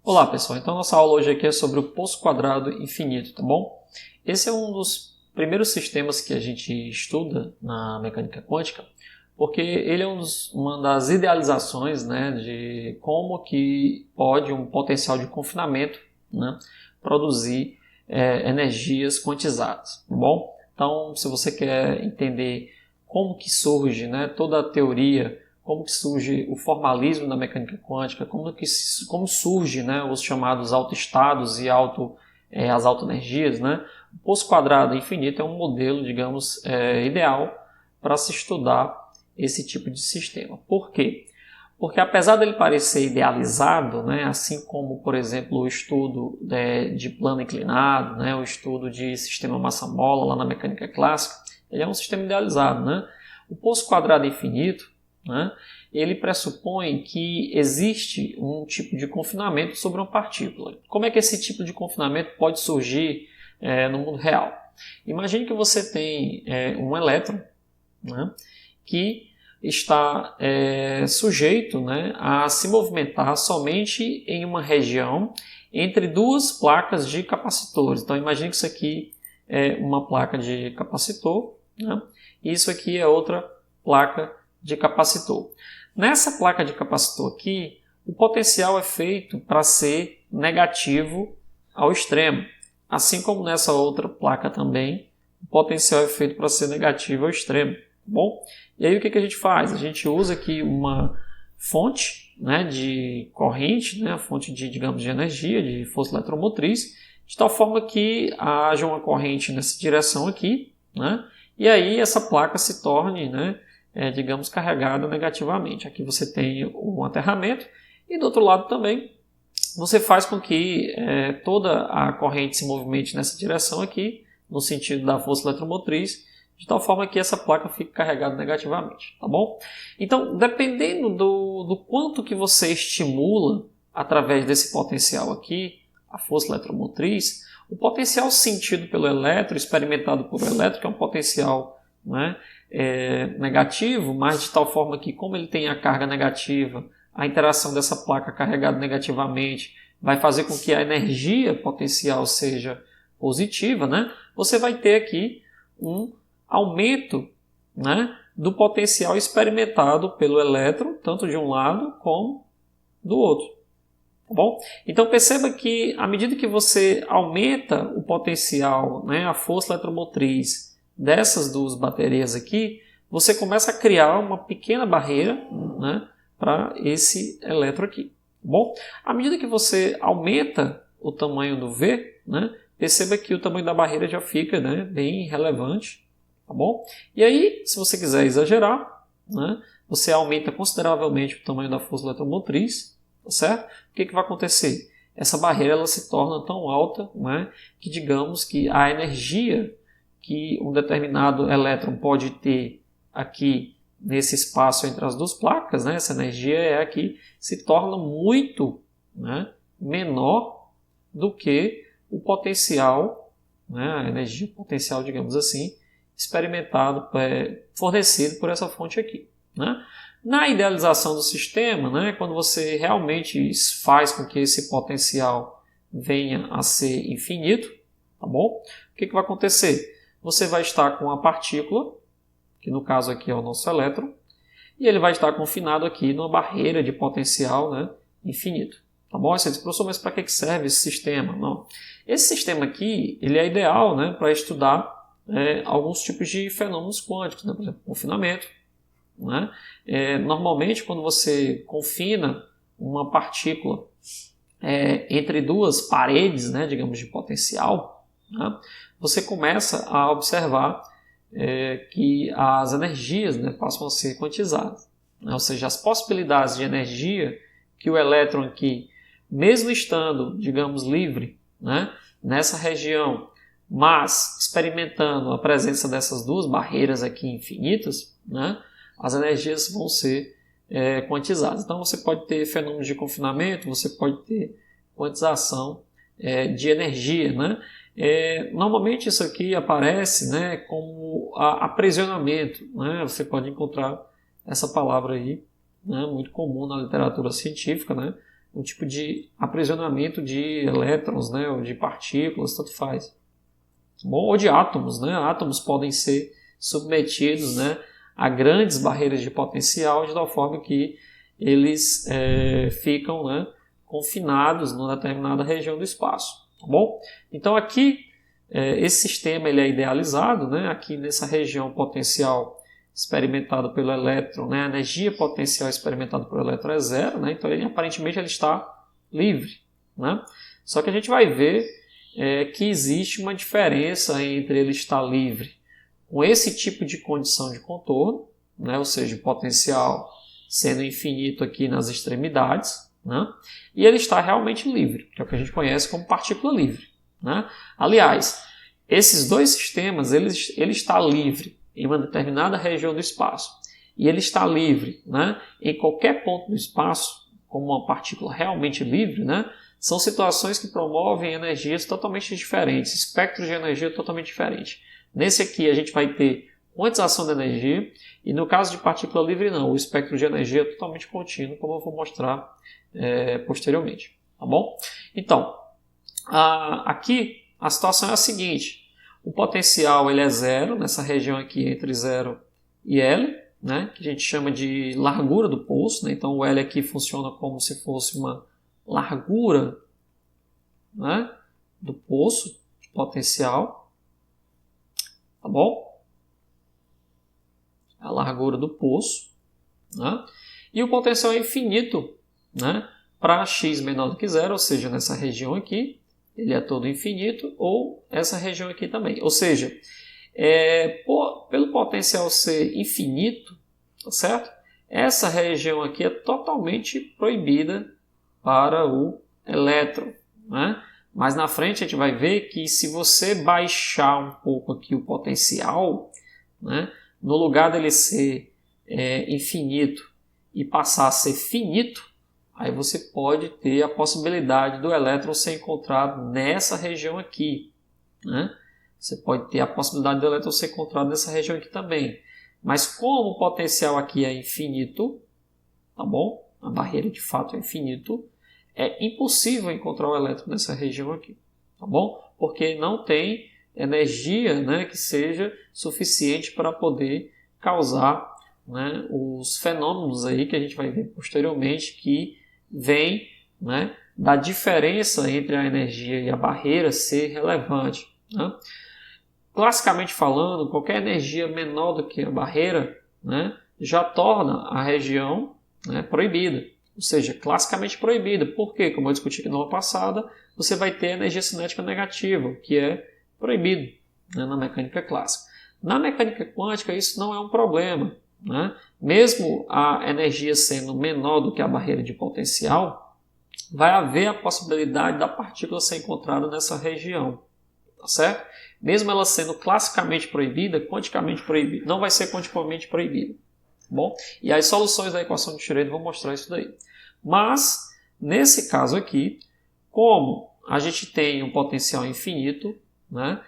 Olá pessoal, então nossa aula hoje aqui é sobre o poço quadrado infinito, tá bom? Esse é um dos primeiros sistemas que a gente estuda na mecânica quântica, porque ele é uma das idealizações, né, de como que pode um potencial de confinamento, né, produzir energias quantizadas, tá bom? Então, se você quer entender como que surge, né, toda a teoria, como que surge o formalismo da mecânica quântica, como surge, né, os chamados autoestados e as autoenergias, né? O poço quadrado infinito é um modelo, digamos, ideal para se estudar esse tipo de sistema. Por quê? Porque apesar dele parecer idealizado, né, assim como, por exemplo, o estudo de plano inclinado, né, o estudo de sistema massa-mola lá na mecânica clássica, ele é um sistema idealizado, né? O poço quadrado infinito, né, ele pressupõe que existe um tipo de confinamento sobre uma partícula. Como é que esse tipo de confinamento pode surgir no mundo real? Imagine que você tem um elétron, né, que está sujeito, né, a se movimentar somente em uma região entre duas placas de capacitores. Então imagine que isso aqui é uma placa de capacitor, né, e isso aqui é outra placa de capacitor. Nessa placa de capacitor aqui, o potencial é feito para ser negativo ao extremo. Assim como nessa outra placa também, o potencial é feito para ser negativo ao extremo. Tá bom? E aí o que a gente faz? A gente usa aqui uma fonte, né, de corrente, né, fonte digamos, de energia, de força eletromotriz, de tal forma que haja uma corrente nessa direção aqui, né, e aí essa placa se torne, né, digamos, carregada negativamente. Aqui você tem um aterramento e do outro lado também você faz com que toda a corrente se movimente nessa direção aqui, no sentido da força eletromotriz, de tal forma que essa placa fique carregada negativamente, tá bom? Então, dependendo do quanto que você estimula através desse potencial aqui, a força eletromotriz, o potencial sentido pelo elétron, experimentado por elétron, que é um potencial, né, negativo, mas de tal forma que, como ele tem a carga negativa, a interação dessa placa carregada negativamente vai fazer com que a energia potencial seja positiva, né? Você vai ter aqui um aumento, né, do potencial experimentado pelo elétron, tanto de um lado como do outro. Tá bom? Então perceba que à medida que você aumenta o potencial, né, a força eletromotriz dessas duas baterias aqui, você começa a criar uma pequena barreira, né, para esse elétron aqui. Tá bom? À medida que você aumenta o tamanho do V, né, perceba que o tamanho da barreira já fica, né, bem relevante. Tá bom? E aí, se você quiser exagerar, né, você aumenta consideravelmente o tamanho da força eletromotriz, tá certo? O que vai acontecer? Essa barreira ela se torna tão alta, né, que digamos que a energia que um determinado elétron pode ter aqui nesse espaço entre as duas placas, né, essa energia é aqui, se torna muito, né, menor do que o potencial, né, a energia potencial, digamos assim, experimentado, fornecido por essa fonte aqui, né? Na idealização do sistema, né, quando você realmente faz com que esse potencial venha a ser infinito, tá bom? O que vai acontecer? Você vai estar com a partícula, que no caso aqui é o nosso elétron, e ele vai estar confinado aqui numa barreira de potencial, né, infinito. Tá bom? Você diz, professor, mas para que serve esse sistema? Não. Esse sistema aqui ele é ideal, né, para estudar alguns tipos de fenômenos quânticos, né? Por exemplo, confinamento. Né? Normalmente, quando você confina uma partícula entre duas paredes, né, digamos, de potencial, né, você começa a observar que as energias, né, passam a ser quantizadas. Né? Ou seja, as possibilidades de energia que o elétron aqui, mesmo estando, digamos, livre, né, nessa região, mas experimentando a presença dessas duas barreiras aqui infinitas, né, as energias vão ser quantizadas. Então você pode ter fenômenos de confinamento, você pode ter quantização de energia, né? Normalmente isso aqui aparece, né, como aprisionamento, né? Você pode encontrar essa palavra aí, né, muito comum na literatura científica, né? o tipo de aprisionamento de elétrons, né, ou de partículas, tanto faz. Bom, ou de átomos, né? Átomos podem ser submetidos, né, a grandes barreiras de potencial, de tal forma que eles ficam, né, confinados numa determinada região do espaço. Tá bom? Então aqui, esse sistema ele é idealizado, né, aqui nessa região potencial experimentada pelo elétron, né, a energia potencial experimentada pelo elétron é zero, né, então aparentemente ele está livre. Né? Só que a gente vai ver que existe uma diferença entre ele estar livre com esse tipo de condição de contorno, né, ou seja, o potencial sendo infinito aqui nas extremidades, né, e ele está realmente livre, que é o que a gente conhece como partícula livre. Né? Aliás, esses dois sistemas, ele está livre em uma determinada região do espaço e ele está livre, né, em qualquer ponto do espaço, como uma partícula realmente livre, né, são situações que promovem energias totalmente diferentes, espectros de energia totalmente diferentes. Nesse aqui a gente vai ter quantização de energia e no caso de partícula livre não, o espectro de energia é totalmente contínuo, como eu vou mostrar posteriormente. Tá bom? Então, aqui a situação é a seguinte, o potencial ele é zero nessa região aqui entre 0 e L, né, que a gente chama de largura do poço, né? Então o L aqui funciona como se fosse uma largura, né, do poço de potencial, tá bom? A largura do poço, né? E o potencial é infinito, né, para x menor do que zero, ou seja, nessa região aqui, ele é todo infinito, ou essa região aqui também. Ou seja, pelo potencial ser infinito, tá certo? Essa região aqui é totalmente proibida para o elétron, né? Mas na frente a gente vai ver que se você baixar um pouco aqui o potencial, né, no lugar dele ser infinito e passar a ser finito, aí você pode ter a possibilidade do elétron ser encontrado nessa região aqui. Né? Você pode ter a possibilidade do elétron ser encontrado nessa região aqui também. Mas como o potencial aqui é infinito, tá bom? A barreira de fato é infinito, é impossível encontrar o elétron nessa região aqui. Tá bom? Porque não tem energia, né, que seja suficiente para poder causar, né, os fenômenos aí que a gente vai ver posteriormente que vem, né, da diferença entre a energia e a barreira ser relevante. Né? Classicamente falando, qualquer energia menor do que a barreira, né, já torna a região, né, proibida. Ou seja, classicamente proibida. Por quê? Como eu discuti aqui na aula passada, você vai ter energia cinética negativa, que é proibido, né, na mecânica clássica. Na mecânica quântica isso não é um problema. Né? Mesmo a energia sendo menor do que a barreira de potencial, vai haver a possibilidade da partícula ser encontrada nessa região. Tá certo? Mesmo ela sendo classicamente proibida, quanticamente proibida, não vai ser quanticamente proibida. Tá bom? E as soluções da equação de Schrödinger vão mostrar isso daí. Mas, nesse caso aqui, como a gente tem um potencial infinito, né,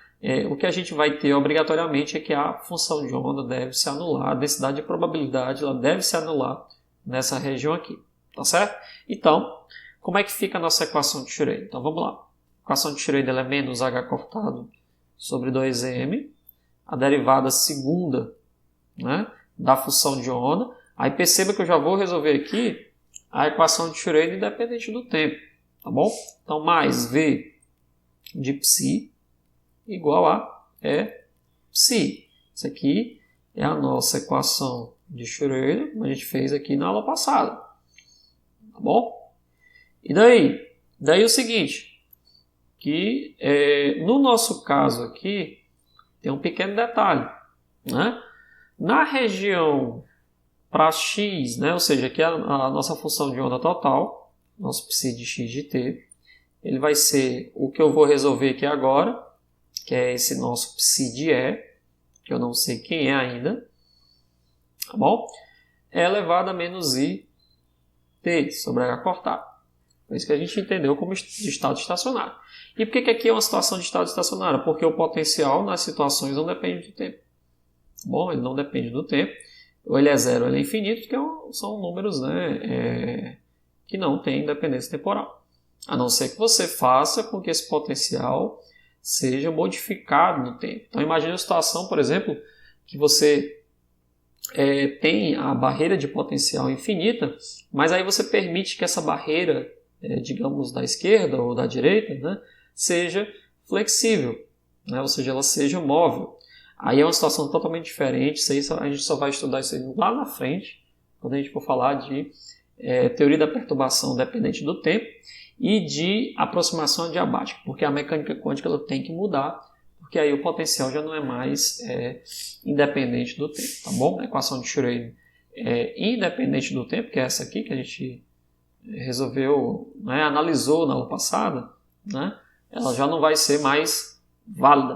o que a gente vai ter obrigatoriamente é que a função de onda deve se anular, a densidade de probabilidade ela deve se anular nessa região aqui. Tá certo? Então, como é que fica a nossa equação de Schrödinger? Então, vamos lá. A equação de Schrödinger é menos h cortado sobre 2m, a derivada segunda, né, da função de onda. Aí perceba que eu já vou resolver aqui a equação de Schrödinger independente do tempo. Tá bom? Então, mais v de psi igual a psi. Isso aqui é a nossa equação de Schrödinger, como a gente fez aqui na aula passada. Tá bom? E daí? Daí o seguinte, que no nosso caso aqui tem um pequeno detalhe. Né? Na região para x, né, ou seja, aqui é a nossa função de onda total, nosso psi de x de t, ele vai ser o que eu vou resolver aqui agora, que é esse nosso psi de E, que eu não sei quem é ainda, tá bom? É elevado a menos i t sobre h cortado. É isso que a gente entendeu como estado estacionário. E por que aqui é uma situação de estado estacionário? Porque o potencial nas situações não depende do tempo. Tá bom? Ele não depende do tempo. Ou ele é zero ou ele é infinito, que são números, né, que não tem independência temporal. A não ser que você faça com que esse potencial seja modificado no tempo. Então imagine a situação, por exemplo, que você tem a barreira de potencial infinita, mas aí você permite que essa barreira, digamos, da esquerda ou da direita, né, seja flexível, né, ou seja, ela seja móvel. Aí é uma situação totalmente diferente, isso aí a gente só vai estudar isso aí lá na frente, quando a gente for falar de teoria da perturbação dependente do tempo e de aproximação adiabática, porque a mecânica quântica ela tem que mudar, porque aí o potencial já não é mais independente do tempo, tá bom? A equação de Schrödinger é independente do tempo, que é essa aqui que a gente resolveu, né, analisou na aula passada, né? Ela já não vai ser mais válida,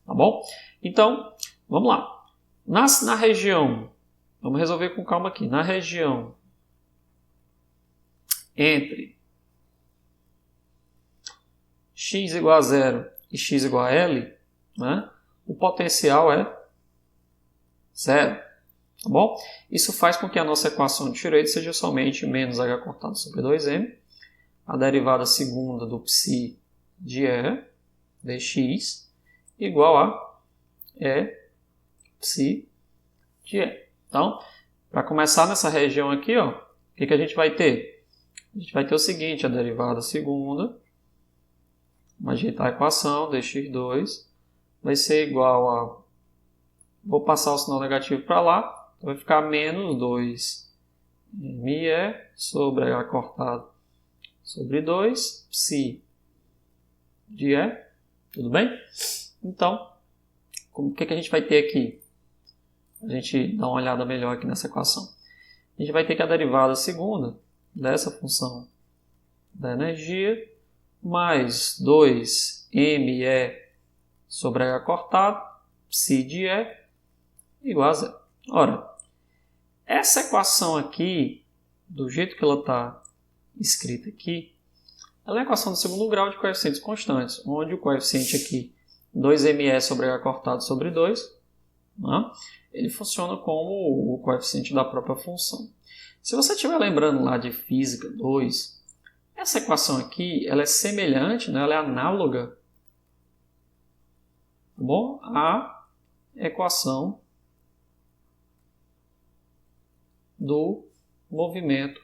tá bom? Então, vamos lá. Na região, vamos resolver com calma aqui, na região entre x igual a 0 e x igual a L, né, o potencial é 0. Tá bom? Isso faz com que a nossa equação de Schrödinger seja somente menos h cortado sobre 2m, a derivada segunda do psi de E dx igual a E psi de E. Então, para começar nessa região aqui, ó, o que a gente vai ter? A gente vai ter o seguinte, a derivada segunda, vamos ajeitar a equação, dx2 vai ser igual a, vou passar o sinal negativo para lá, então vai ficar menos 2me sobre h cortado sobre 2, psi de E, tudo bem? Então, o que a gente vai ter aqui? A gente dá uma olhada melhor aqui nessa equação. A gente vai ter que a derivada segunda dessa função da energia mais 2me sobre h cortado, psi de E, igual a 0. Ora, essa equação aqui, do jeito que ela está escrita aqui, ela é a equação do segundo grau de coeficientes constantes, onde o coeficiente aqui, 2me sobre h cortado sobre 2, né, ele funciona como o coeficiente da própria função. Se você estiver lembrando lá de Física 2, essa equação aqui ela é semelhante, né, ela é análoga, tá bom, à equação do movimento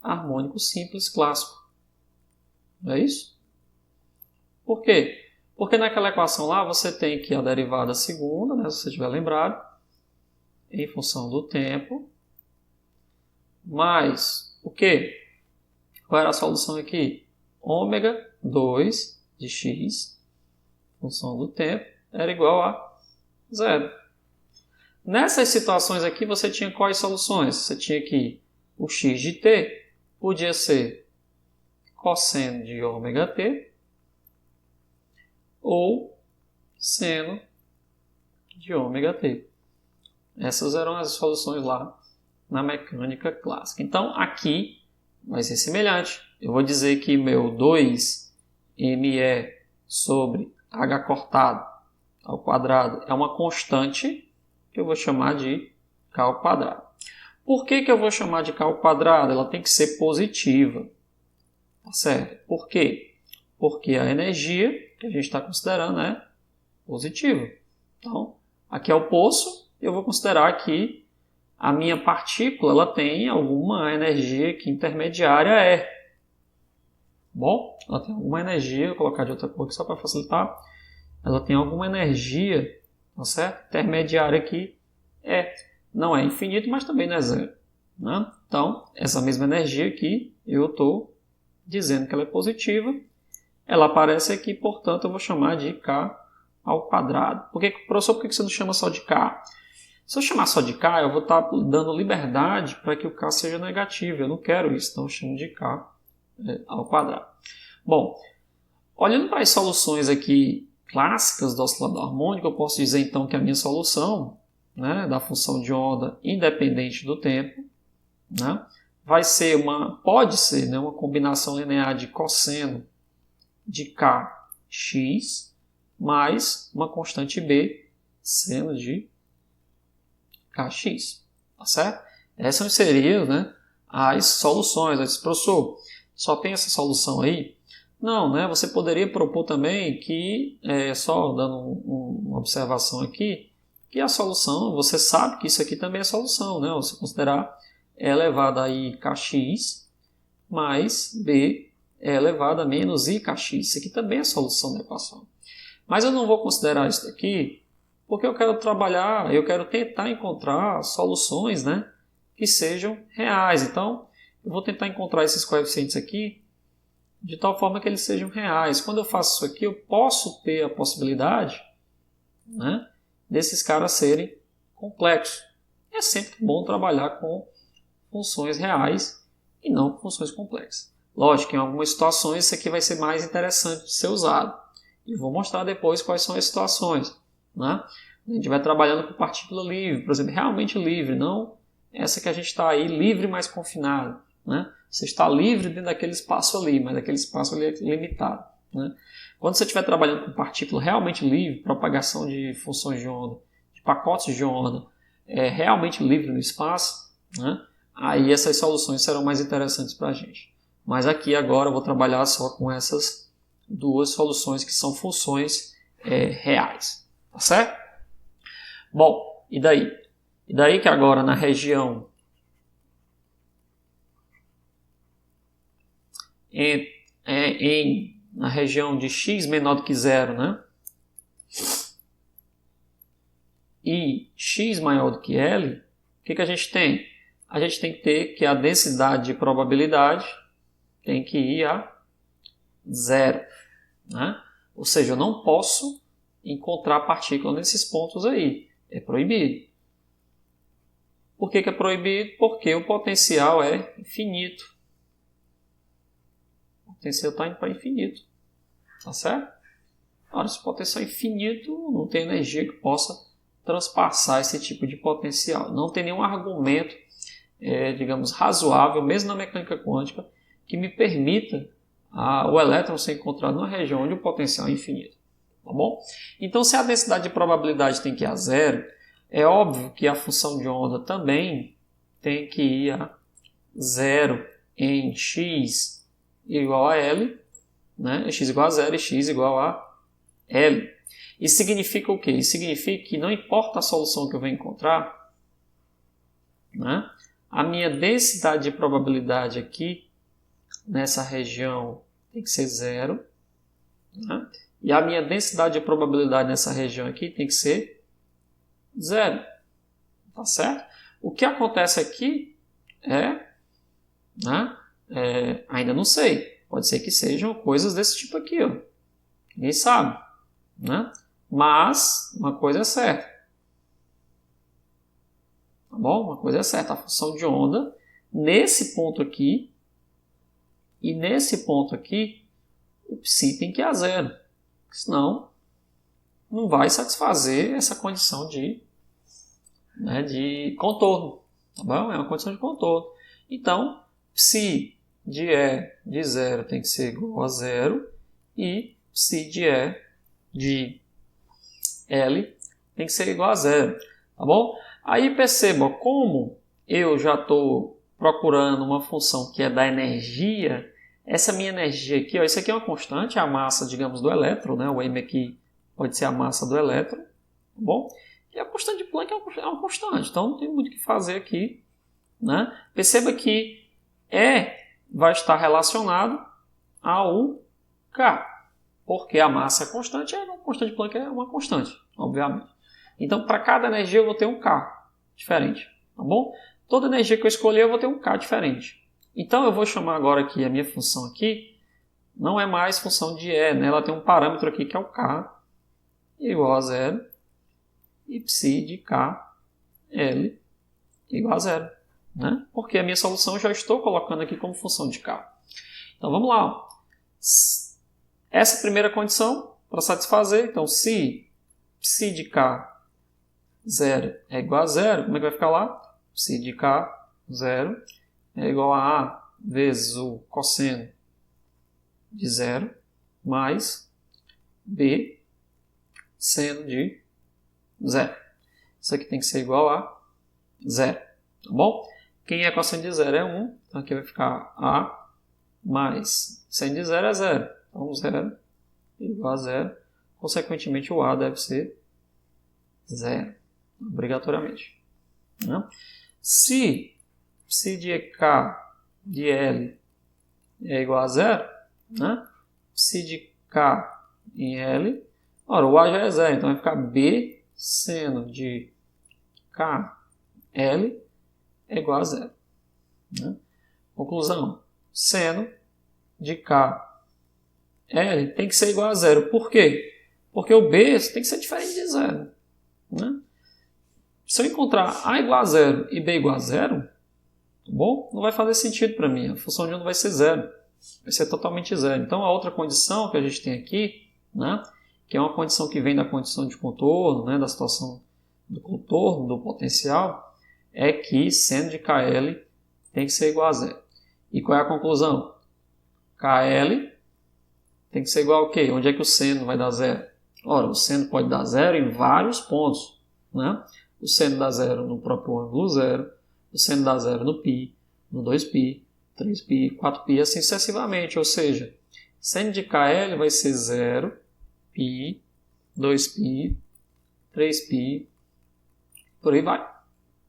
harmônico simples clássico. Não é isso? Por quê? Porque naquela equação lá você tem que a derivada segunda, né, se você estiver lembrado, em função do tempo, mais o quê? Qual era a solução aqui? Ômega 2 de x, função do tempo, era igual a 0. Nessas situações aqui você tinha quais soluções? Você tinha que o x de t podia ser cosseno de ômega t ou seno de ômega t. Essas eram as soluções lá na mecânica clássica. Então aqui vai ser semelhante. Eu vou dizer que meu 2me sobre h cortado ao quadrado é uma constante que eu vou chamar de k ao quadrado. Por que eu vou chamar de k ao quadrado? Ela tem que ser positiva. Tá certo? Por quê? Porque a energia que a gente está considerando é positiva. Então, aqui é o poço, eu vou considerar que a minha partícula ela tem alguma energia que intermediária é. Bom, ela tem alguma energia, vou colocar de outra cor aqui só para facilitar. Ela tem alguma energia, tá certo? Intermediária que não é infinito, mas também não é zero. Né? Então, essa mesma energia aqui, eu estou dizendo que ela é positiva, ela aparece aqui, portanto, eu vou chamar de K ao quadrado. Professor, por que você não chama só de K? Se eu chamar só de K, eu vou estar dando liberdade para que o K seja negativo. Eu não quero isso, então eu chamo de K ao quadrado. Bom, olhando para as soluções aqui clássicas do oscilador harmônico, eu posso dizer então que a minha solução, né, da função de onda independente do tempo, né, pode ser, né, uma combinação linear de cosseno de kx mais uma constante b, seno de kx. Tá certo? Essas seriam, né, as soluções. Eu disse, professor, só tem essa solução aí? Não, né? Você poderia propor também que, só dando uma observação aqui, que a solução, você sabe que isso aqui também é solução, né? Você considerar E elevado a I kx mais B E elevado a menos I kx. Isso aqui também é solução da equação. Mas eu não vou considerar isso aqui porque eu quero trabalhar, eu quero tentar encontrar soluções, né, que sejam reais. Então, eu vou tentar encontrar esses coeficientes aqui de tal forma que eles sejam reais. Quando eu faço isso aqui, eu posso ter a possibilidade, né, desses caras serem complexos. É sempre bom trabalhar com funções reais e não com funções complexas. Lógico que em algumas situações isso aqui vai ser mais interessante de ser usado. E vou mostrar depois quais são as situações. Né? A gente vai trabalhando com partícula livre, por exemplo, realmente livre, não essa que a gente está aí livre, mas confinado. Né? Você está livre dentro daquele espaço ali, mas aquele espaço ali é limitado. Né? Quando você estiver trabalhando com partícula realmente livre, propagação de funções de onda, de pacotes de onda, realmente livre no espaço, né? Aí essas soluções serão mais interessantes para a gente. Mas aqui agora eu vou trabalhar só com essas duas soluções que são funções reais. Tá certo? Bom, e daí? E daí que agora na região na região de x menor do que zero, né? E x maior do que L, o que a gente tem? A gente tem que ter que a densidade de probabilidade tem que ir a zero. Né? Ou seja, eu não posso encontrar partícula nesses pontos aí. É proibido. Por que é proibido? Porque o potencial é infinito. O potencial está indo para infinito. Tá certo? Ora, se o potencial é infinito, não tem energia que possa transpassar esse tipo de potencial. Não tem nenhum argumento, digamos, razoável, mesmo na mecânica quântica, que me permita o elétron ser encontrado numa região onde o potencial é infinito. Tá bom? Então, se a densidade de probabilidade tem que ir a zero, é óbvio que a função de onda também tem que ir a zero em x igual a L, né? X igual a zero e x igual a L. Isso significa o quê? Isso significa que não importa a solução que eu venha encontrar, né? A minha densidade de probabilidade aqui, nessa região, tem que ser zero. Né? E a minha densidade de probabilidade nessa região aqui tem que ser zero. Tá certo? O que acontece aqui ainda não sei. Pode ser que sejam coisas desse tipo aqui. Ó. Ninguém sabe. Né? Mas uma coisa é certa. Tá bom? Uma coisa é certa. A função de onda, nesse ponto aqui e nesse ponto aqui, o psi tem que ir a zero. Senão, não vai satisfazer essa condição de contorno. Tá bom? É uma condição de contorno. Então, psi de E de zero tem que ser igual a zero e psi de E de L tem que ser igual a zero. Tá bom? Aí perceba como eu já estou procurando uma função que é da energia. Essa minha energia aqui, ó, isso aqui é uma constante, a massa, digamos, do elétron, né? O m aqui pode ser a massa do elétron, tá bom? E a constante de Planck é uma constante, então não tem muito o que fazer aqui, né? Perceba que E vai estar relacionado ao K, porque a massa é constante, e a constante de Planck é uma constante, obviamente. Então, para cada energia eu vou ter um K diferente, tá bom? Toda energia que eu escolher eu vou ter um K diferente. Então, eu vou chamar agora aqui a minha função aqui, não é mais função de E, né? Ela tem um parâmetro aqui que é o K, igual a zero, e psi de K, L, igual a zero. Né? Porque a minha solução eu já estou colocando aqui como função de K. Então, vamos lá. Ó. Essa primeira condição, para satisfazer, então, se psi de K, 0 é igual a zero, como é que vai ficar lá? Psi de K, 0, é igual a A vezes o cosseno de zero mais B seno de zero. Isso aqui tem que ser igual a zero, tá bom? Quem é cosseno de zero é 1. Então aqui vai ficar A mais seno de zero é 0. Então 0 igual a 0. Consequentemente o A deve ser 0. Obrigatoriamente. Né? Se de K de L é igual a 0, né? Se de K em L, ora, o A já é 0, então vai ficar B seno de KL é igual a 0. Né? Conclusão, seno de KL tem que ser igual a 0. Por quê? Porque o B tem que ser diferente de 0. Né? Se eu encontrar A igual a 0 e B igual a 0, tá bom? Não vai fazer sentido para mim. A função de onda vai ser 0. Vai ser totalmente 0. Então, a outra condição que a gente tem aqui, né, que é uma condição que vem da condição de contorno, né, da situação do contorno, do potencial, é que seno de KL tem que ser igual a 0. E qual é a conclusão? KL tem que ser igual a quê? Onde é que o seno vai dar 0? Ora, o seno pode dar 0 em vários pontos. Né? O seno dá 0 no próprio ângulo 0, o seno dá 0 no π, no 2π, 3π, 4π, assim sucessivamente. Ou seja, seno de KL vai ser 0, π, 2π, 3π, por aí vai.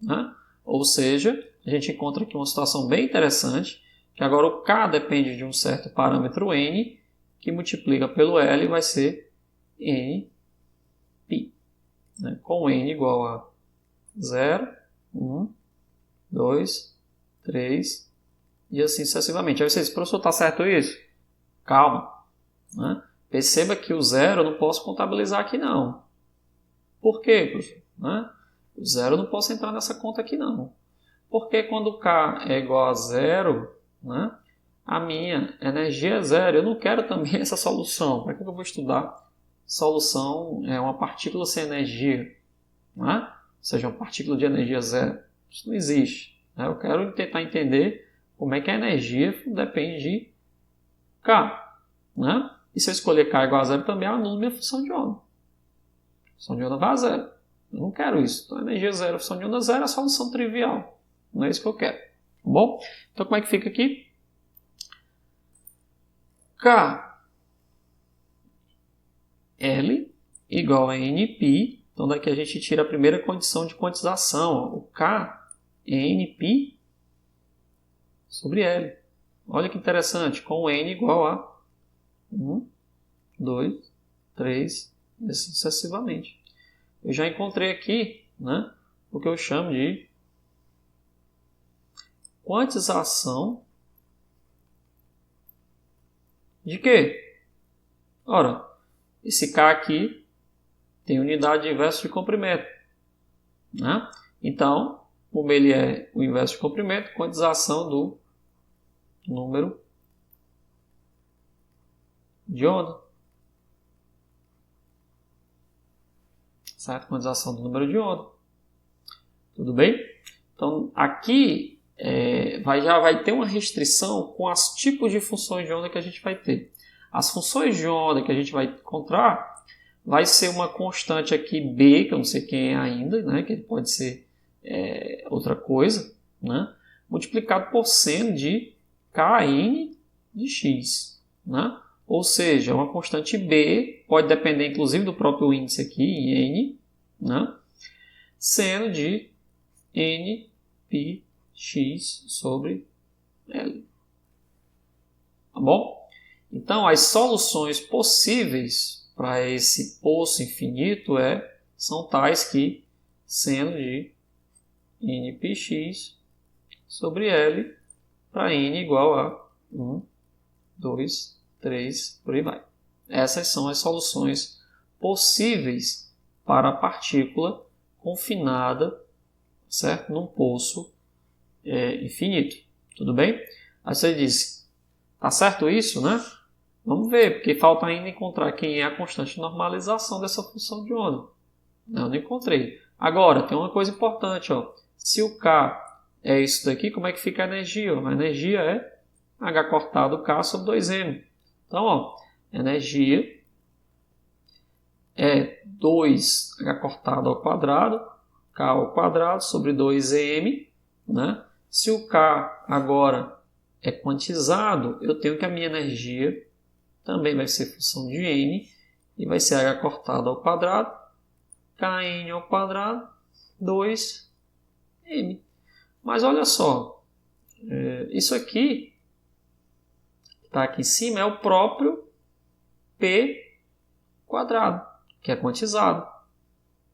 Né? Ou seja, a gente encontra aqui uma situação bem interessante, que agora o K depende de um certo parâmetro N, que multiplica pelo L vai ser Nπ. Né? Com N igual a 0, 1, 2, 3 e assim sucessivamente. Aí você diz, professor, está certo isso? Calma. Né? Perceba que o 0 eu não posso contabilizar aqui não. Por quê, professor? Né? O 0 eu não posso entrar nessa conta aqui não. Porque quando K é igual a 0, né, a minha energia é 0. Eu não quero também essa solução. Para que eu vou estudar? Solução é uma partícula sem energia. Né? Ou seja, uma partícula de energia 0. Isso não existe. Né? Eu quero tentar entender como é que a energia depende de K. Né? E se eu escolher K igual a 0 também, eu anulo minha função de onda. A função de onda vai a 0. Eu não quero isso. Então, energia 0, função de onda 0 é a solução trivial. Não é isso que eu quero. Tá bom? Então, como é que fica aqui? KL igual a Nπ. Então, daqui a gente tira a primeira condição de quantização. O K é Nπ sobre L. Olha que interessante. Com N igual a 1, 2, 3 e assim sucessivamente. Eu já encontrei aqui, né, o que eu chamo de quantização de quê? Ora, esse K aqui tem unidade inversa de comprimento. Né? Então, como ele é o inverso de comprimento, quantização do número de onda. Certo? Quantização do número de onda. Tudo bem? Então, aqui já vai ter uma restrição com os tipos de funções de onda que a gente vai ter. As funções de onda que a gente vai encontrar vai ser uma constante aqui B, que eu não sei quem é ainda, né? Que pode ser outra coisa, né? Multiplicado por seno de Kn de x. Né? Ou seja, uma constante B, pode depender inclusive do próprio índice aqui, em N, né? Seno de Nπx sobre L. Tá bom? Então, as soluções possíveis para esse poço infinito são tais que seno de Nπx sobre L para N igual a 1, 2, 3, por aí vai. Essas são as soluções possíveis para a partícula confinada, certo? Num poço infinito. Tudo bem? Aí você diz, tá certo isso, né? Vamos ver, porque falta ainda encontrar quem é a constante de normalização dessa função de onda. Eu não encontrei. Agora, tem uma coisa importante. Ó. Se o K é isso daqui, como é que fica a energia? A energia é H cortado K sobre 2M. Então, ó, energia é 2H cortado ao quadrado, K ao quadrado sobre 2M, né? Se o K agora é quantizado, eu tenho que a minha energia também vai ser função de N e vai ser H cortado ao quadrado, Kn ao quadrado, 2M. Mas olha só, isso aqui está aqui em cima é o próprio P quadrado, que é quantizado,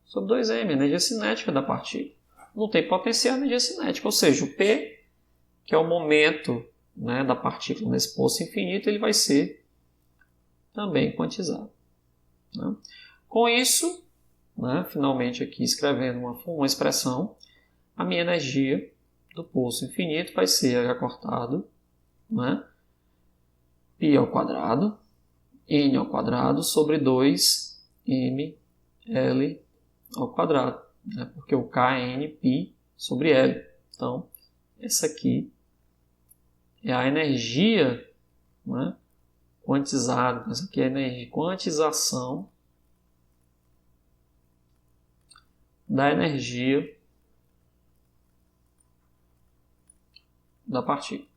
sobre 2M, energia cinética da partícula. Não tem potencial energia cinética, ou seja, o P, que é o momento, né, da partícula nesse poço infinito, ele vai ser também quantizado. Né? Com isso, né, finalmente aqui escrevendo uma expressão, a minha energia do poço infinito vai ser H cortado, né, π ao quadrado, N ao quadrado sobre 2mL ao quadrado, né, porque o K é Nπ sobre L. Então, essa aqui é a energia, né, quantizada. Essa aqui é a energia, quantização da energia da partícula.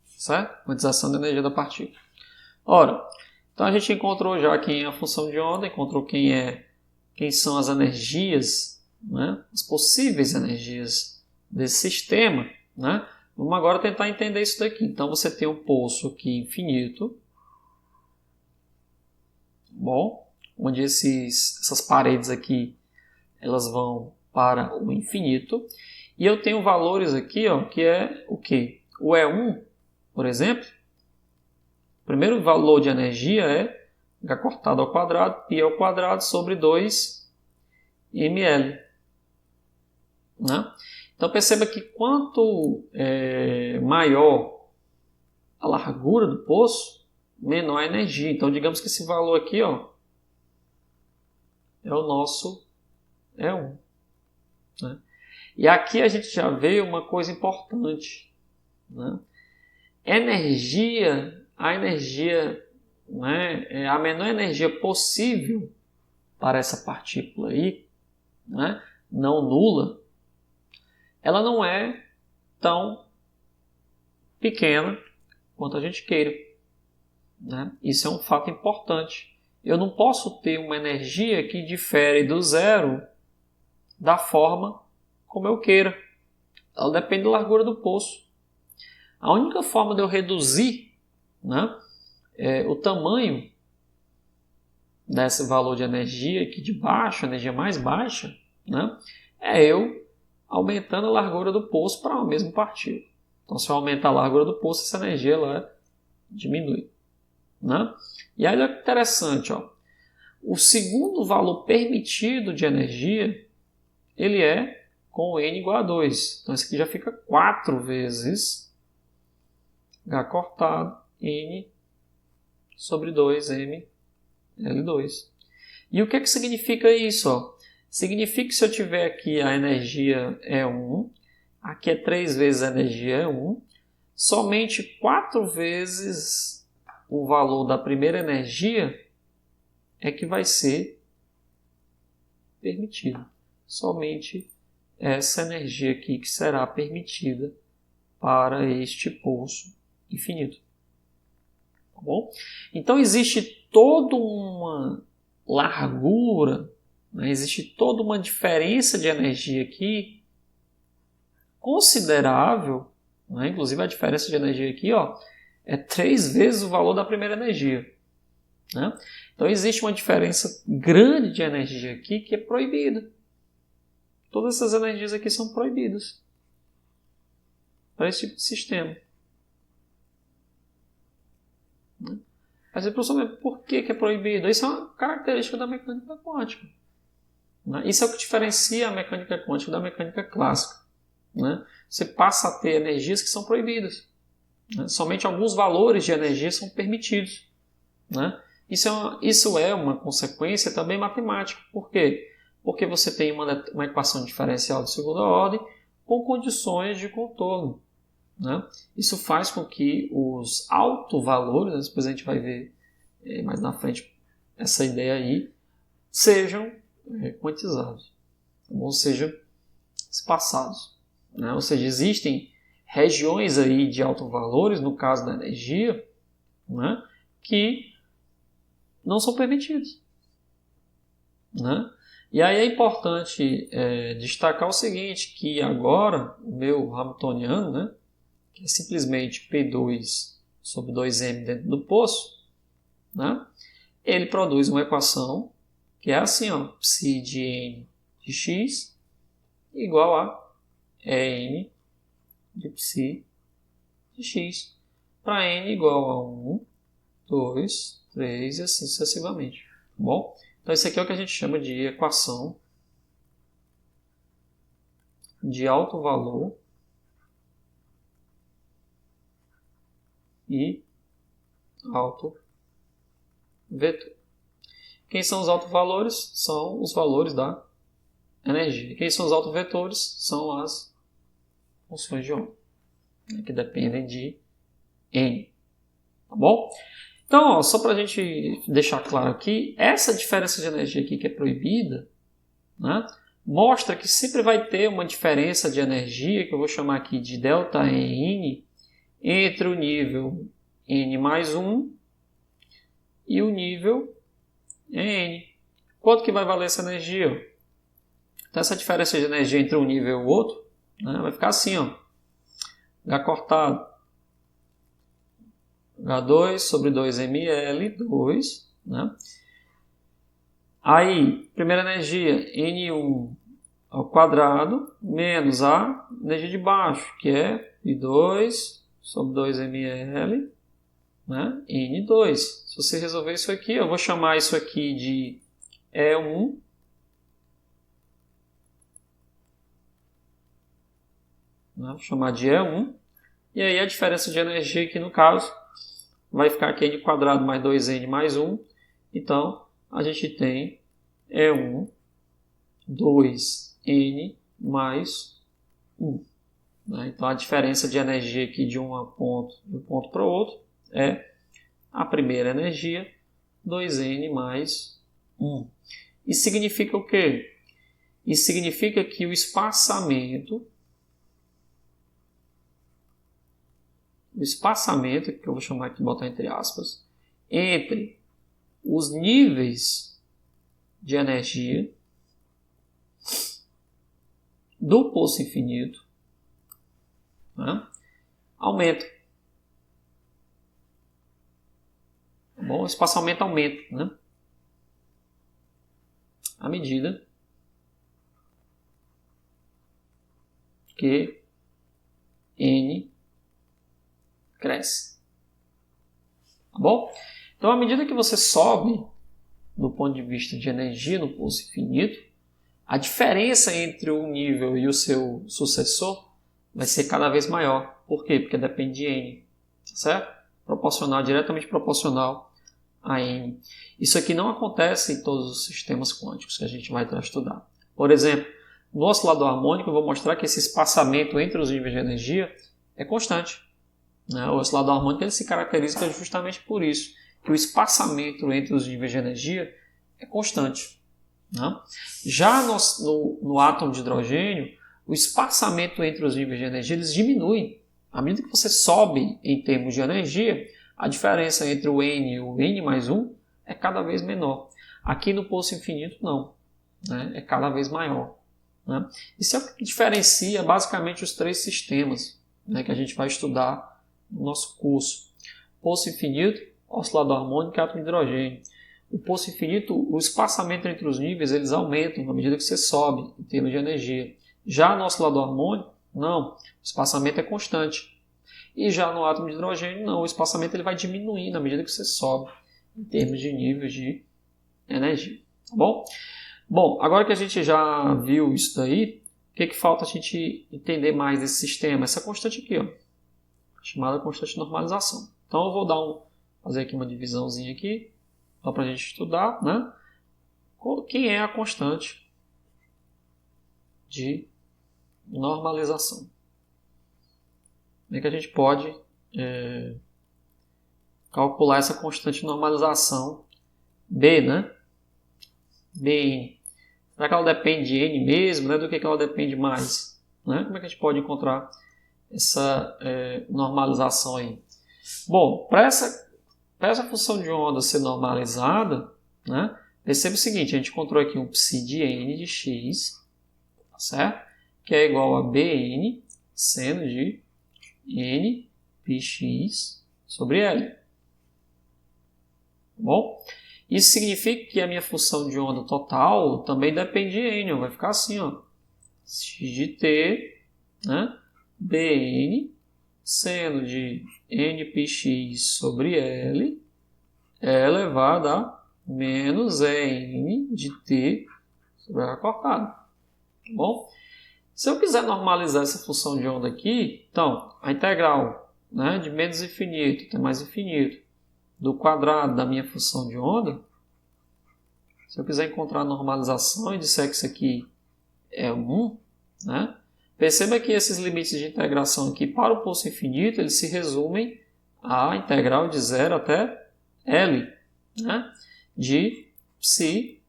Certo? Quantização da energia da partícula. Ora, então a gente encontrou já quem é a função de onda, encontrou quem são as energias, né? As possíveis energias desse sistema, né? Vamos agora tentar entender isso daqui. Então você tem um poço aqui infinito, bom, onde essas paredes aqui elas vão para o infinito, e eu tenho valores aqui, ó, que é o quê? O E1, por exemplo, o primeiro valor de energia é H cortado ao quadrado, π ao quadrado sobre 2mL. Né? Então perceba que quanto maior a largura do poço, menor a energia. Então digamos que esse valor aqui, ó, é o nosso E1. Né? E aqui a gente já vê uma coisa importante. Né? A energia, né, a menor energia possível para essa partícula aí, né, não nula, ela não é tão pequena quanto a gente queira. Né? Isso é um fato importante. Eu não posso ter uma energia que difere do zero da forma como eu queira. Ela depende da largura do poço. A única forma de eu reduzir, né, o tamanho desse valor de energia aqui de baixo, energia mais baixa, né, é eu aumentando a largura do poço para a mesma partícula. Então, se eu aumentar a largura do poço, essa energia ela diminui. Né? E aí olha que interessante, ó. O segundo valor permitido de energia, ele é com N igual a 2. Então, isso aqui já fica 4 vezes H cortado N sobre 2mL2. E o que é que significa isso? Ó? Significa que se eu tiver aqui a energia E1, aqui é 3 vezes a energia E1, somente 4 vezes o valor da primeira energia é que vai ser permitido. Somente essa energia aqui que será permitida para este poço infinito. Tá bom? Então existe toda uma largura, né? Existe toda uma diferença de energia aqui considerável, né? Inclusive a diferença de energia aqui, ó, é 3 vezes o valor da primeira energia. Né? Então existe uma diferença grande de energia aqui que é proibida. Todas essas energias aqui são proibidas para esse tipo de sistema. Mas, professor, por que é proibido? Isso é uma característica da mecânica quântica. Né? Isso é o que diferencia a mecânica quântica da mecânica clássica. Né? Você passa a ter energias que são proibidas. Né? Somente alguns valores de energia são permitidos. Né? Isso é uma consequência também matemática. Por quê? Porque você tem uma equação diferencial de segunda ordem com condições de contorno. Né? Isso faz com que os autovalores, depois a gente vai ver mais na frente essa ideia aí, sejam quantizados. Ou seja, espaçados, né? Ou seja, existem regiões aí de altos valores, no caso da energia, né, que não são permitidos, né? E aí é importante destacar o seguinte, que agora o meu Hamiltoniano, né, que é simplesmente P2 sobre 2m dentro do poço, né, ele produz uma equação que é assim, ó, psi de n de x igual a n de psi de x, para n igual a 1, 2, 3 e assim sucessivamente. Tá bom? Então isso aqui é o que a gente chama de equação de alto valor e alto vetor. Quem são os altos valores? São os valores da energia. Quem são os altos vetores? São as funções de onda, que dependem de n. Tá bom? Então, ó, só para a gente deixar claro aqui, essa diferença de energia aqui que é proibida, né, mostra que sempre vai ter uma diferença de energia, que eu vou chamar aqui de ΔN, entre o nível n mais 1 e o nível n. Quanto que vai valer essa energia? Então, essa diferença de energia entre um nível e o outro, né, vai ficar assim, ó, H cortado, H2 sobre 2ml2, né? Aí, primeira energia, N1 ao quadrado, menos a energia de baixo, que é I2 sobre 2ml, né? N2. Se você resolver isso aqui, eu vou chamar isso aqui de E1, né? Vou chamar de E1, e aí a diferença de energia aqui no caso vai ficar aqui n quadrado mais 2n mais 1, então a gente tem E1, 2n mais 1. Né? Então a diferença de energia aqui de um ponto para o outro é a primeira energia, 2n mais 1. Isso significa o quê? Isso significa que o espaçamento, que eu vou chamar aqui, botar entre aspas, entre os níveis de energia do poço infinito, né, aumenta. Tá bom? O espaçamento aumenta, né, à medida que n cresce. Tá bom? Então, à medida que você sobe do ponto de vista de energia no poço infinito, a diferença entre um nível e o seu sucessor vai ser cada vez maior. Por quê? Porque depende de n, certo? Diretamente proporcional a n. Isso aqui não acontece em todos os sistemas quânticos que a gente vai estudar. Por exemplo, no oscilador harmônico eu vou mostrar que esse espaçamento entre os níveis de energia é constante. O oscilador harmônico ele se caracteriza justamente por isso, que o espaçamento entre os níveis de energia é constante. Né? Já no átomo de hidrogênio, o espaçamento entre os níveis de energia eles diminuem. À medida que você sobe em termos de energia, a diferença entre o n e o n mais 1 é cada vez menor. Aqui no poço infinito não, né? É cada vez maior. Né? Isso é o que diferencia basicamente os três sistemas, né, que a gente vai estudar no nosso curso. Poço infinito, oscilador harmônico e átomo de hidrogênio. O poço infinito, o espaçamento entre os níveis, eles aumentam à medida que você sobe em termos de energia. Já no oscilador harmônico, não. O espaçamento é constante. E já no átomo de hidrogênio, não. O espaçamento ele vai diminuindo à medida que você sobe em termos de níveis de energia. Tá bom? Bom, agora que a gente já viu isso daí, o que falta a gente entender mais desse sistema? Essa constante aqui, ó, chamada constante de normalização. Então eu vou fazer aqui uma divisãozinha aqui, só para a gente estudar, né? Quem é a constante de normalização? Como é que a gente pode calcular essa constante de normalização B, né? Bn. Será que ela depende de n mesmo, né? Do que ela depende mais? Né? Como é que a gente pode encontrar essa normalização aí? Bom, para essa função de onda ser normalizada, né? Perceba o seguinte, a gente encontrou aqui um psi de n de x, tá certo? Que é igual a bn seno de n πx sobre L. Bom, isso significa que a minha função de onda total também depende de n, vai ficar assim, ó, x de t, né? Bn seno de n πx sobre L é elevado a menos n de t sobre L cortado. Tá bom? Se eu quiser normalizar essa função de onda aqui, então, a integral, né, de menos infinito até mais infinito do quadrado da minha função de onda, se eu quiser encontrar a normalização e disser que isso aqui é 1, né, perceba que esses limites de integração aqui para o posto infinito, eles se resumem à integral de 0 até L, né, de psi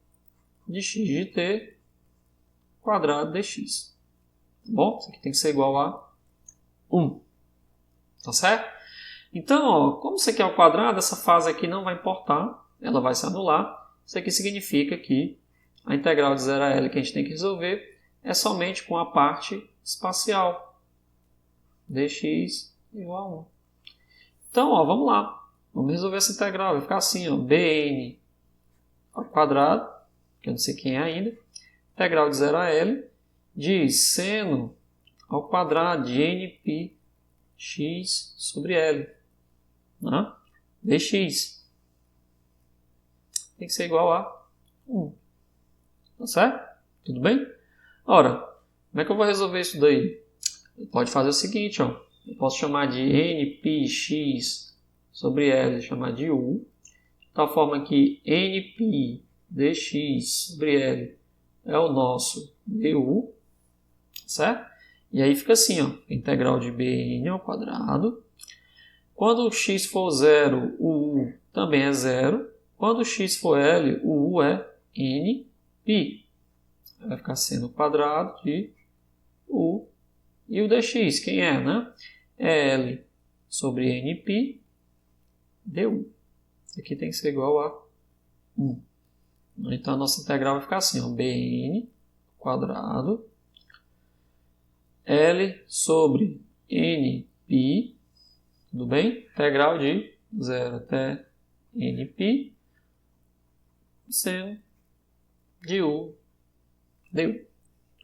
de x de t quadrado dx. Bom, isso aqui tem que ser igual a 1. Tá certo? Então, ó, como isso aqui é ao quadrado, essa fase aqui não vai importar, ela vai se anular. Isso aqui significa que a integral de 0 a L que a gente tem que resolver é somente com a parte espacial. Dx igual a 1. Então, ó, vamos lá. Vamos resolver essa integral. Vai ficar assim, ó, bn ao quadrado, que eu não sei quem é ainda, integral de 0 a L, de seno ao quadrado de nπx sobre L, né? Dx tem que ser igual a 1. Tá certo? Tudo bem? Ora, como é que eu vou resolver isso daí? Pode fazer o seguinte, ó. Eu posso chamar de nπx sobre L, chamar de u, de tal forma que nπ dx sobre L é o nosso du, certo? E aí fica assim, ó, integral de bn ao quadrado. Quando o x for 0, o u também é 0. Quando o x for L, o u é nπ. Vai ficar sendo o quadrado de u. E o dx, quem é, né? É L sobre nπ du. Aqui tem que ser igual a 1. Então a nossa integral vai ficar assim, ó, bn quadrado L sobre nπ, tudo bem? Integral de 0 até nπ seno de u du.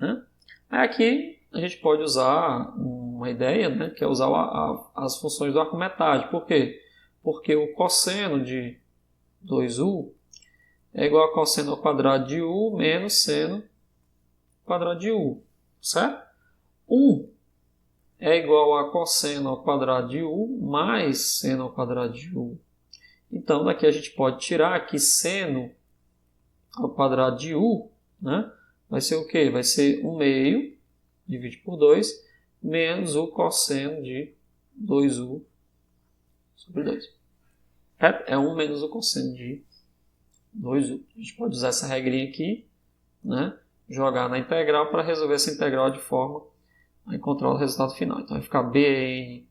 Né? Aqui a gente pode usar uma ideia, né, que é usar as funções do arco-metade. Por quê? Porque o cosseno de 2u é igual a cosseno ao quadrado de u menos seno ao quadrado de u, certo? 1 é igual a cosseno ao quadrado de u mais seno ao quadrado de u. Então, daqui a gente pode tirar que seno ao quadrado de u, né, vai ser o quê? Vai ser 1 meio, divide por 2, menos o cosseno de 2u sobre 2. É 1 menos o cosseno de 2u. A gente pode usar essa regrinha aqui, né, jogar na integral para resolver essa integral de forma a encontrar o resultado final. Então vai ficar bn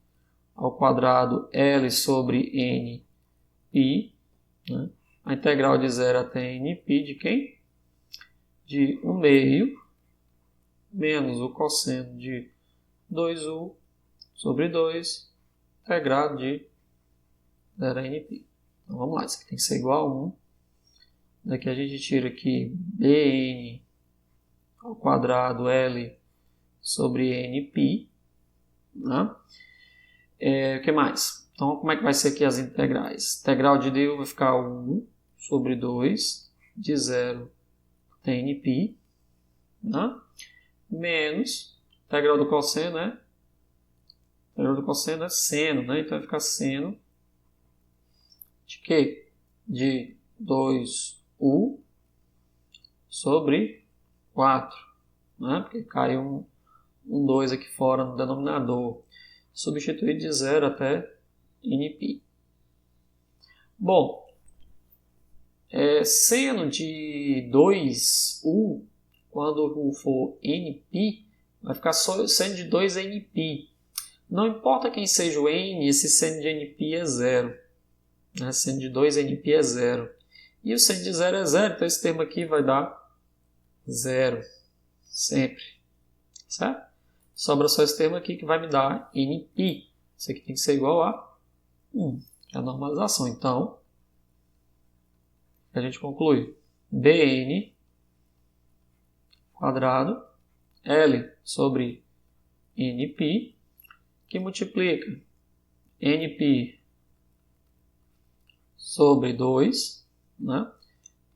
ao quadrado L sobre nπ, né? A integral de 0 até nπ de quem? De 1 meio menos o cosseno de 2u sobre 2 integrado de 0 a nπ. Então vamos lá, isso aqui tem que ser igual a 1. Daqui a gente tira aqui bn ao quadrado L sobre nπ. Né? O que mais? Então, como é que vai ser aqui as integrais? Integral de du vai ficar 1 sobre 2 de 0 até nπ. Né? Menos integral do cosseno, né? Integral do cosseno é seno, né? Então vai ficar seno de quê? De 2u sobre 4. Né? Porque caiu um 2 aqui fora no denominador. Substituir de 0 até nπ. Bom, seno de 2u quando for nπ, vai ficar só seno de 2nπ. Não importa quem seja o n, esse seno de nπ é zero. Né? Seno de 2nπ é zero. E o seno de zero é zero, então esse termo aqui vai dar zero. Sempre. Certo? Sobra só esse termo aqui que vai me dar nπ. Isso aqui tem que ser igual a 1, que é a normalização. Então, a gente conclui dn quadrado L sobre nπ, que multiplica nπ sobre 2, né?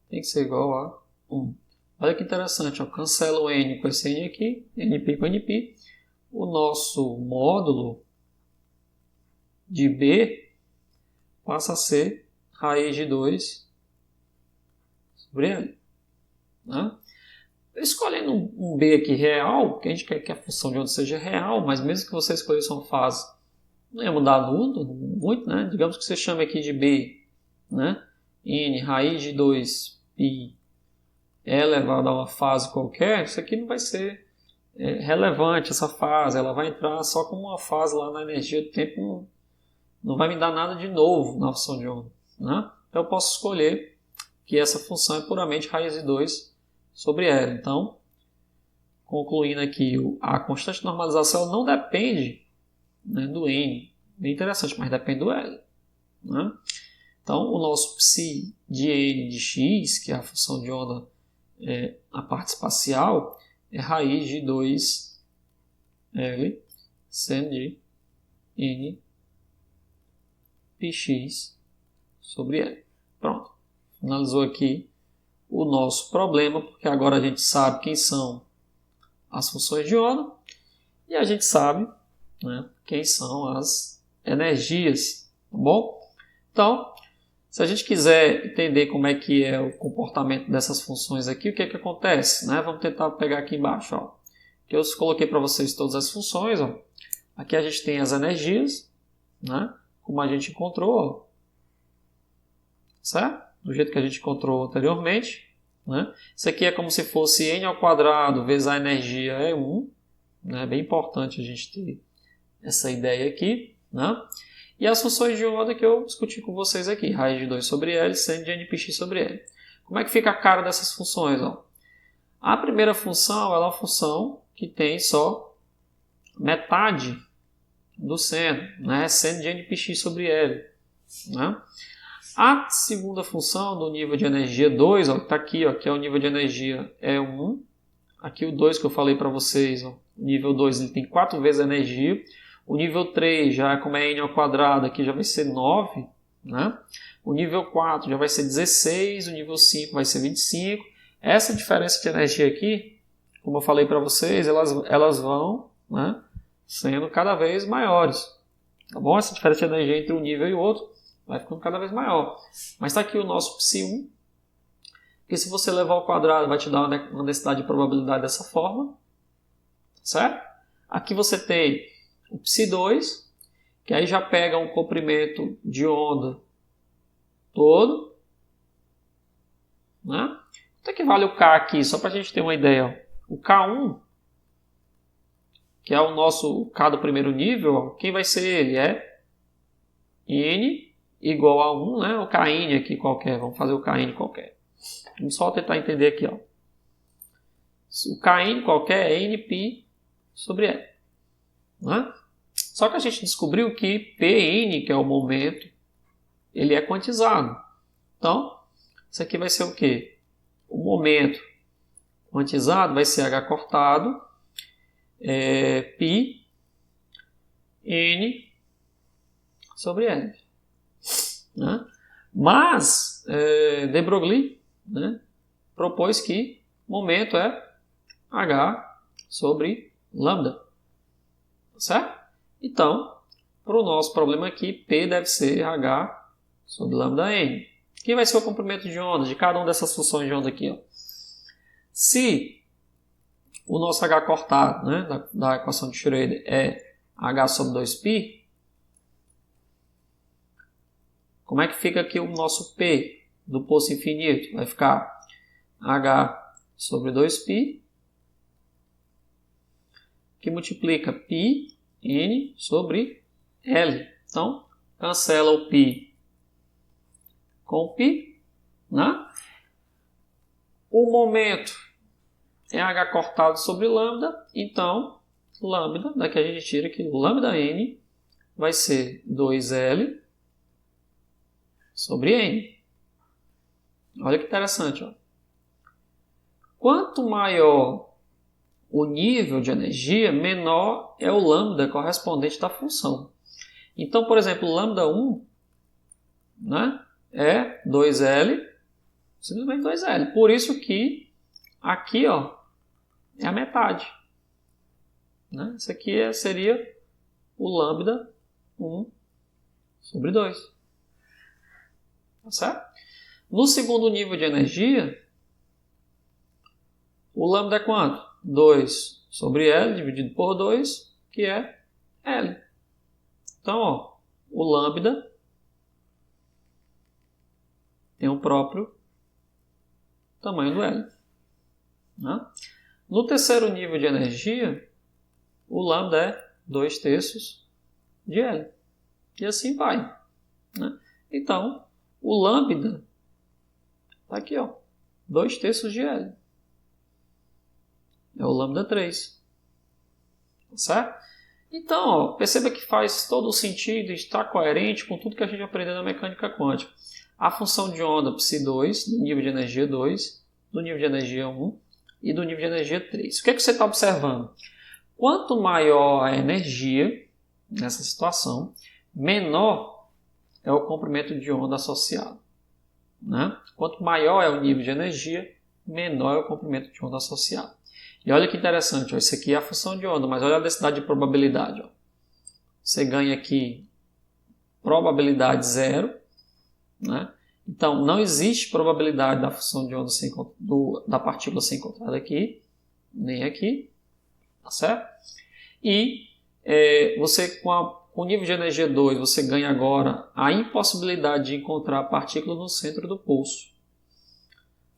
Tem que ser igual a 1. Olha que interessante, ó. Cancela o n com esse n aqui, nπ com nπ. O nosso módulo de b passa a ser raiz de 2 sobre L. Né? Escolhendo um b aqui real, porque a gente quer que a função de onda seja real, mas mesmo que você escolhesse uma fase, não ia mudar muito, né? Digamos que você chame aqui de b, né? N raiz de 2π elevado a uma fase qualquer, isso aqui não vai ser relevante, essa fase. Ela vai entrar só como uma fase lá na energia do tempo, não vai me dar nada de novo na função de onda. Né? Então eu posso escolher que essa função é puramente raiz de 2 sobre L. Então, concluindo aqui, a constante de normalização não depende, né, do N. Bem interessante, mas depende do L. Né? Então, o nosso psi de N de x, que é a função de onda a parte espacial, é raiz de 2L seno de N πx sobre L. Pronto. Finalizou aqui o nosso problema, porque agora a gente sabe quem são as funções de onda e a gente sabe, né, quem são as energias. Tá bom? Então, se a gente quiser entender como é que é o comportamento dessas funções aqui, o que é que acontece? Né? Vamos tentar pegar aqui embaixo. Ó. Que eu coloquei para vocês todas as funções. Ó. Aqui a gente tem as energias, né? Como a gente encontrou. Ó. Certo? Do jeito que a gente encontrou anteriormente. Né? Isso aqui é como se fosse n ao quadrado vezes a energia é 1. Né? Bem importante a gente ter essa ideia aqui. Né? E as funções de onda que eu discuti com vocês aqui. Raiz de 2 sobre L, seno de nπx sobre L. Como é que fica a cara dessas funções? Ó? A primeira função ela é uma função que tem só metade do seno. Né? Seno de nπx sobre L. Né? A segunda função do nível de energia 2, está aqui, ó, que é o nível de energia E1. Aqui o 2 que eu falei para vocês, ó, o nível 2 ele tem 4 vezes a energia. O nível 3, já como é n ao quadrado, aqui já vai ser 9. Né? O nível 4 já vai ser 16, o nível 5 vai ser 25. Essa diferença de energia aqui, como eu falei para vocês, elas vão, né, sendo cada vez maiores. Tá bom? Essa diferença de energia entre um nível e o outro vai ficando cada vez maior. Mas está aqui o nosso psi1, que se você levar ao quadrado vai te dar uma densidade de probabilidade dessa forma. Certo? Aqui você tem o psi2, que aí já pega um comprimento de onda todo. Né? Quanto é que vale o K aqui? Só para a gente ter uma ideia. O K1, que é o nosso K do primeiro nível, quem vai ser ele? É N igual a 1, né? O Kn aqui qualquer. Vamos fazer o Kn qualquer. Vamos só tentar entender aqui. Ó. O Kn qualquer é Nπ sobre L. Né? Só que a gente descobriu que Pn, que é o momento, ele é quantizado. Então, isso aqui vai ser o quê? O momento quantizado vai ser H cortado, π, N sobre L. Né? Mas, de Broglie, né, propôs que momento é H sobre lambda. Certo? Então, para o nosso problema aqui, P deve ser H sobre lambda N. Quem vai ser o comprimento de onda de cada uma dessas funções de onda aqui? Ó? Se o nosso H cortado, né, da equação de Schrödinger é H sobre 2π, como é que fica aqui o nosso P do poço infinito? Vai ficar H sobre 2π que multiplica πn sobre L. Então, cancela o π com o π, né? O momento é h cortado sobre lambda, então lambda, daqui a gente tira que lambda n vai ser 2L sobre n. Olha que interessante. Ó. Quanto maior o nível de energia, menor é o lambda correspondente da função. Então, por exemplo, lambda 1, né, é 2L, simplesmente 2L. Por isso que aqui, ó, é a metade. Né? Isso aqui seria o lambda 1 sobre 2. Tá certo? No segundo nível de energia, o lambda é quanto? 2 sobre L dividido por 2, que é L. Então, ó, o lambda tem o próprio tamanho do L. Né? No terceiro nível de energia, o lambda é 2/3 de L. E assim vai. Né? Então, o lambda está aqui, ó, 2/3 de L. É o lambda 3. Tá certo? Então, ó, perceba que faz todo o sentido e está coerente com tudo que a gente aprendeu na mecânica quântica. A função de onda Psi2, do nível de energia 2, do nível de energia 1 e do nível de energia 3. O que é que você está observando? Quanto maior a energia, nessa situação, menor é o comprimento de onda associado. Né? Quanto maior é o nível de energia, menor é o comprimento de onda associado. E olha que interessante, ó, isso aqui é a função de onda, mas olha a densidade de probabilidade. Ó. Você ganha aqui probabilidade 0. Né? Então, não existe probabilidade da função de onda da partícula ser encontrada aqui, nem aqui. Tá certo? E você, com o nível de energia 2, você ganha agora a impossibilidade de encontrar a partícula no centro do poço.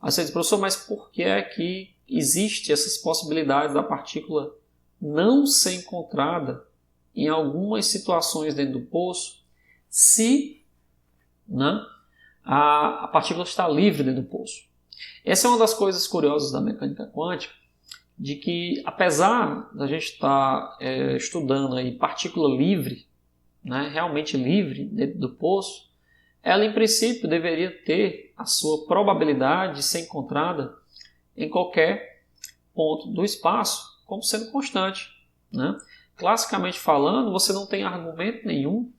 Aí você diz, professor, mas por que é que existem essas possibilidades da partícula não ser encontrada em algumas situações dentro do poço, se, né, a partícula está livre dentro do poço? Essa é uma das coisas curiosas da mecânica quântica, de que, apesar da gente estar estudando aí partícula livre, né, realmente livre dentro do poço, ela em princípio deveria ter a sua probabilidade de ser encontrada em qualquer ponto do espaço como sendo constante. Né? Classicamente falando, você não tem argumento nenhum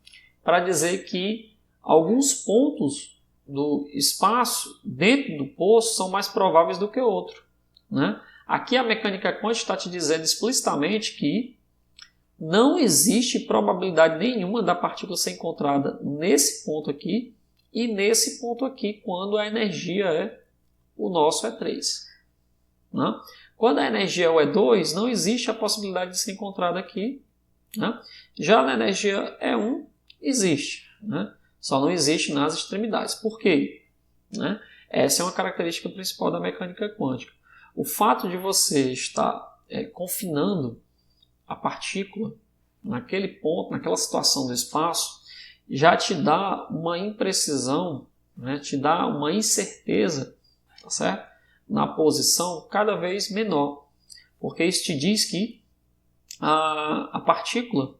para dizer que alguns pontos do espaço dentro do poço são mais prováveis do que outros. Né? Aqui a mecânica quântica está te dizendo explicitamente que não existe probabilidade nenhuma da partícula ser encontrada nesse ponto aqui e nesse ponto aqui, quando a energia o nosso é 3. Né? Quando a energia é 2, não existe a possibilidade de ser encontrada aqui. Né? Já na energia E1, existe. Né? Só não existe nas extremidades. Por quê? Né? Essa é uma característica principal da mecânica quântica. O fato de você estar confinando a partícula naquele ponto, naquela situação do espaço, já te dá uma imprecisão, né? Te dá uma incerteza, tá certo? Na posição cada vez menor. Porque isso te diz que a partícula,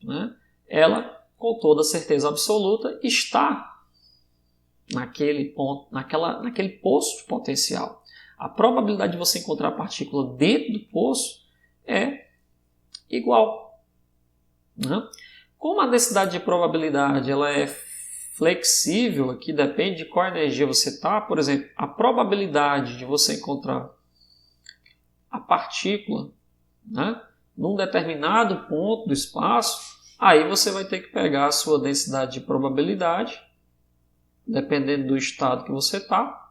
né? Ela, com toda certeza absoluta, está naquele ponto, naquele poço de potencial. A probabilidade de você encontrar a partícula dentro do poço é igual. Né? Como a densidade de probabilidade ela é flexível, aqui depende de qual energia você está, por exemplo, a probabilidade de você encontrar a partícula, né, num determinado ponto do espaço, aí você vai ter que pegar a sua densidade de probabilidade, dependendo do estado que você está,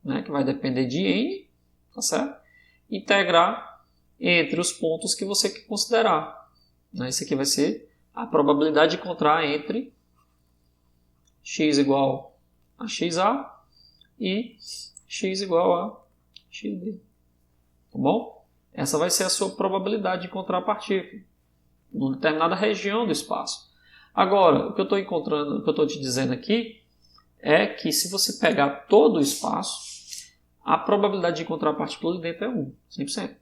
né, que vai depender de n, tá certo? Integrar entre os pontos que você quer considerar. Né? Isso aqui vai ser a probabilidade de encontrar entre x igual a xa e x igual a xd. Tá bom? essa vai ser a sua probabilidade de encontrar a partícula em determinada região do espaço. Agora, o que eu estou te dizendo aqui é que se você pegar todo o espaço, a probabilidade de encontrar a partícula ali dentro é 100%.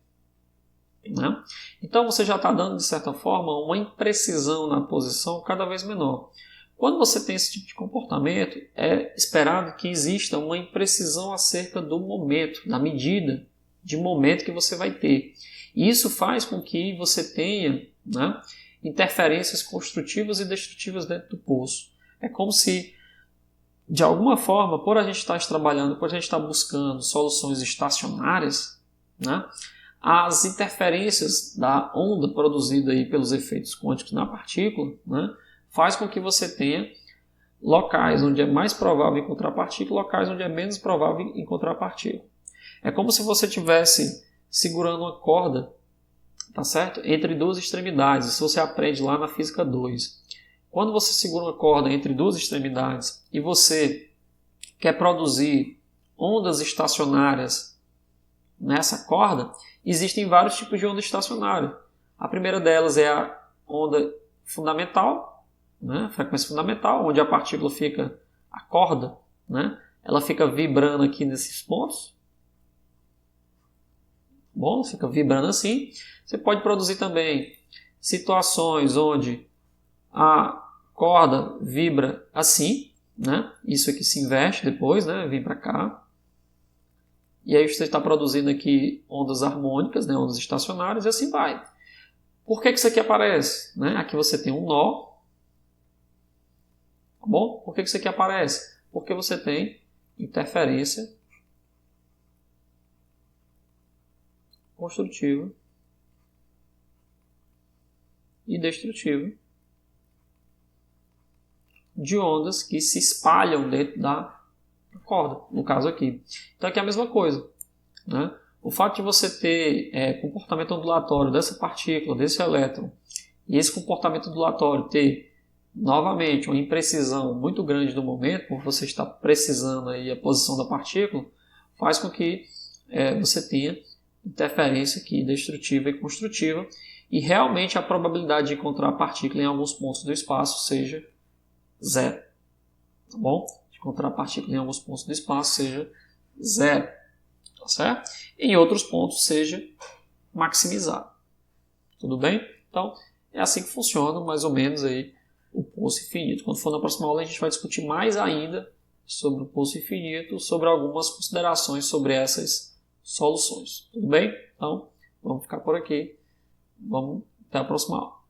Né? Então você já está dando, de certa forma, uma imprecisão na posição cada vez menor. Quando você tem esse tipo de comportamento, é esperado que exista uma imprecisão acerca do momento, da medida de momento que você vai ter. E isso faz com que você tenha, né, interferências construtivas e destrutivas dentro do poço. É como se, de alguma forma, por a gente estar trabalhando, por a gente estar buscando soluções estacionárias, né, as interferências da onda produzida aí pelos efeitos quânticos na partícula, né, faz com que você tenha locais onde é mais provável encontrar partícula, locais onde é menos provável encontrar partícula. É como se você estivesse segurando uma corda, tá certo? Entre duas extremidades. Isso você aprende lá na Física 2. Quando você segura uma corda entre duas extremidades e você quer produzir ondas estacionárias nessa corda, existem vários tipos de onda estacionária. A primeira delas é a onda fundamental, né? Frequência fundamental, onde a partícula fica, a corda, né? Ela fica vibrando aqui nesses pontos. Bom, fica vibrando assim. Você pode produzir também situações onde a corda vibra assim, né? Isso aqui se inverte depois, né? Vem para cá. E aí você está produzindo aqui ondas harmônicas, né? Ondas estacionárias, e assim vai. Por que isso aqui aparece? Né? Aqui você tem um nó. Tá bom? Por que isso aqui aparece? Porque você tem interferência construtiva e destrutiva de ondas que se espalham dentro da corda, no caso aqui. Então aqui é a mesma coisa, né? O fato de você ter comportamento ondulatório dessa partícula, desse elétron, e esse comportamento ondulatório ter novamente uma imprecisão muito grande do momento, por você estar precisando aí a posição da partícula, faz com que você tenha interferência aqui destrutiva e construtiva, e realmente a probabilidade de encontrar a partícula em alguns pontos do espaço seja 0. Tá bom? De encontrar a partícula em alguns pontos do espaço seja 0. Tá certo? Em outros pontos seja maximizado. Tudo bem? Então, é assim que funciona mais ou menos aí o poço infinito. Quando for na próxima aula a gente vai discutir mais ainda sobre o poço infinito, sobre algumas considerações sobre essas soluções. Tudo bem? Então, vamos ficar por aqui. Vamos até a próxima aula.